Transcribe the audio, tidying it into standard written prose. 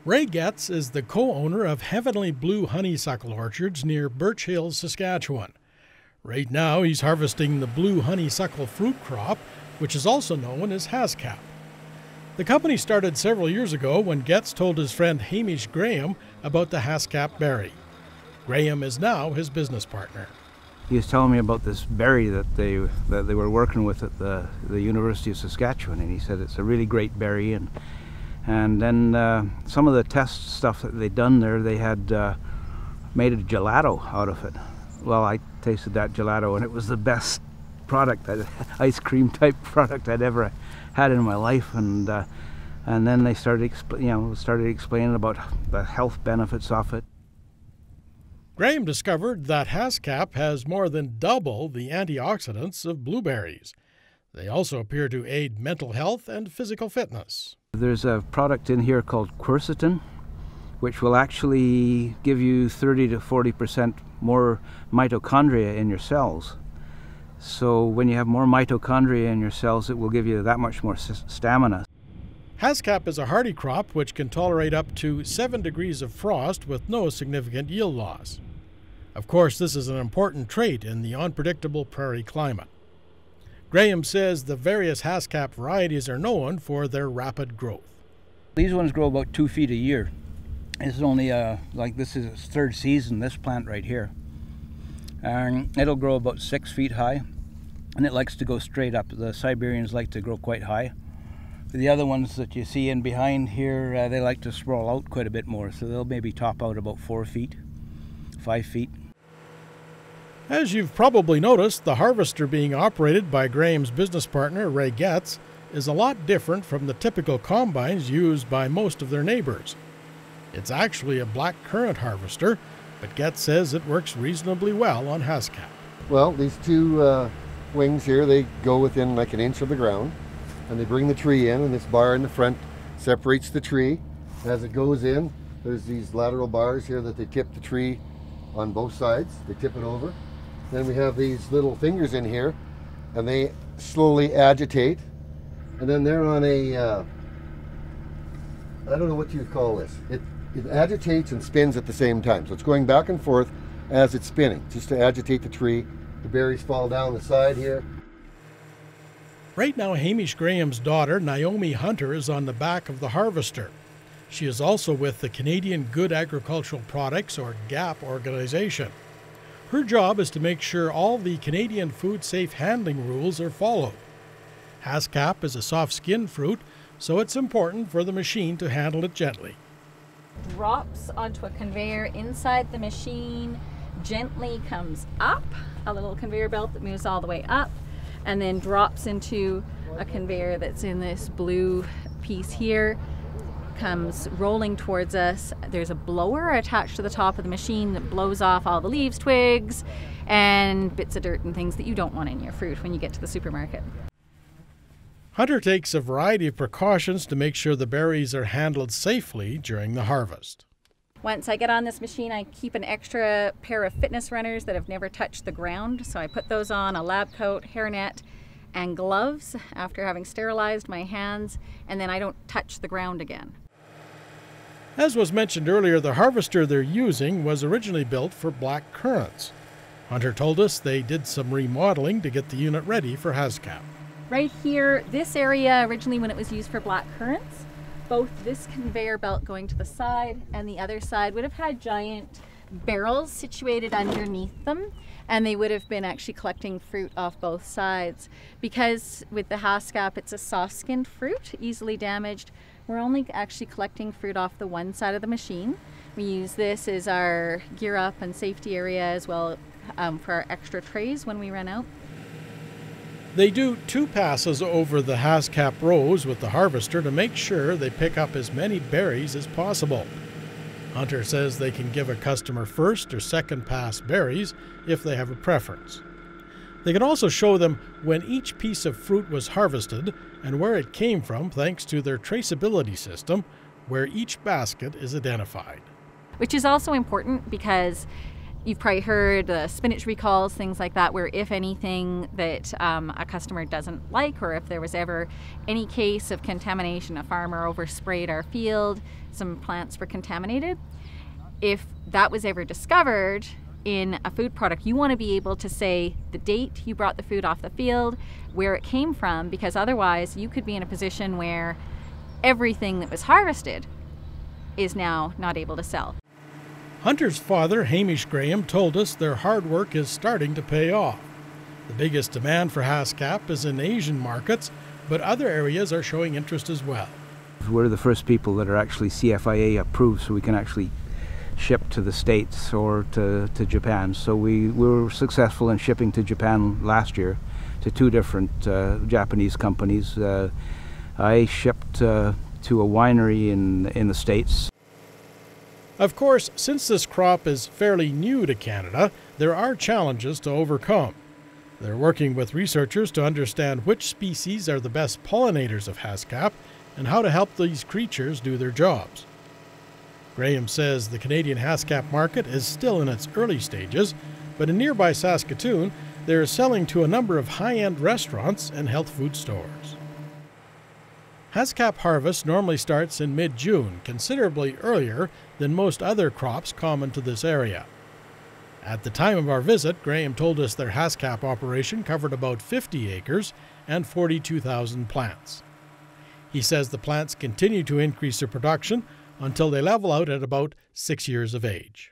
Ray Getz is the co-owner of Heavenly Blue Honeysuckle orchards near Birch Hills, Saskatchewan. Right now he's harvesting the blue honeysuckle fruit crop, which is also known as haskap. The company started several years ago when Getz told his friend Hamish about the haskap berry. Graham is now his business partner. He was telling me about this berry that they were working with at the University of Saskatchewan, and he said it's a really great berry. And then some of the test stuff that they'd done there, they had made a gelato out of it. Well, I tasted that gelato, and it was the best product, ice cream type product I'd ever had in my life. And then they started explaining about the health benefits of it. Graham discovered that haskap has more than double the antioxidants of blueberries. They also appear to aid mental health and physical fitness. There's a product in here called quercetin, which will actually give you 30 to 40% more mitochondria in your cells. So when you have more mitochondria in your cells, it will give you that much more stamina. Haskap is a hardy crop which can tolerate up to 7 degrees of frost with no significant yield loss. Of course, this is an important trait in the unpredictable prairie climate. Graham says the various haskap varieties are known for their rapid growth. These ones grow about 2 feet a year. This is only this is its third season, this plant right here. And it'll grow about 6 feet high, and it likes to go straight up. The Siberians like to grow quite high. The other ones that you see in behind here, they like to sprawl out quite a bit more, so they'll maybe top out about 4 feet, 5 feet. As you've probably noticed, the harvester being operated by Graham's business partner, Ray Getz, is a lot different from the typical combines used by most of their neighbors. It's actually a black currant harvester, but Getz says it works reasonably well on haskap. Well, these two wings here, they go within like an inch of the ground, and they bring the tree in, and this bar in the front separates the tree. As it goes in, there's these lateral bars here that they tip the tree on both sides. They tip it over. Then we have these little fingers in here, and they slowly agitate. And then they're on a, I don't know what you call this. It agitates and spins at the same time. So it's going back and forth as it's spinning, just to agitate the tree. The berries fall down the side here. Right now, Hamish Graham's daughter, Naomi Hunter, is on the back of the harvester. She is also with the Canadian Good Agricultural Products, or GAP, organization. Her job is to make sure all the Canadian food safe handling rules are followed. Haskap is a soft-skinned fruit, so it's important for the machine to handle it gently. Drops onto a conveyor inside the machine, gently comes up, a little conveyor belt that moves all the way up, and then drops into a conveyor that's in this blue piece here, comes rolling towards us. There's a blower attached to the top of the machine that blows off all the leaves, twigs, and bits of dirt and things that you don't want in your fruit when you get to the supermarket. Hunter takes a variety of precautions to make sure the berries are handled safely during the harvest. Once I get on this machine, I keep an extra pair of fitness runners that have never touched the ground. So I put those on, a lab coat, hairnet, and gloves after having sterilized my hands, and then I don't touch the ground again. As was mentioned earlier, the harvester they're using was originally built for black currants. Hunter told us they did some remodeling to get the unit ready for haskap. Right here, this area originally when it was used for black currants, both this conveyor belt going to the side and the other side would have had giant barrels situated underneath them, and they would have been actually collecting fruit off both sides. Because with the haskap, it's a soft-skinned fruit, easily damaged, we're only actually collecting fruit off the one side of the machine. We use this as our gear up and safety area as well for our extra trays when we run out. They do 2 passes over the haskap rows with the harvester to make sure they pick up as many berries as possible. Hunter says they can give a customer first or second pass berries if they have a preference. They can also show them when each piece of fruit was harvested and where it came from thanks to their traceability system, where each basket is identified. Which is also important because You've probably heard the spinach recalls, things like that, where if anything that a customer doesn't like, or if there was ever any case of contamination, a farmer oversprayed our field, some plants were contaminated. If that was ever discovered in a food product, you want to be able to say the date you brought the food off the field, where it came from, because otherwise you could be in a position where everything that was harvested is now not able to sell. Hunter's father, Hamish Graham, told us their hard work is starting to pay off. The biggest demand for haskap is in Asian markets, but other areas are showing interest as well. We're the first people that are actually CFIA approved, so we can actually ship to the States or to Japan. So we were successful in shipping to Japan last year to 2 different Japanese companies. I shipped to a winery in the States. Of course, since this crop is fairly new to Canada, there are challenges to overcome. They're working with researchers to understand which species are the best pollinators of haskap and how to help these creatures do their jobs. Graham says the Canadian haskap market is still in its early stages, but in nearby Saskatoon, they're selling to a number of high-end restaurants and health food stores. Haskap harvest normally starts in mid-June, considerably earlier than most other crops common to this area. At the time of our visit, Graham told us their haskap operation covered about 50 acres and 42,000 plants. He says the plants continue to increase their production until they level out at about 6 years of age.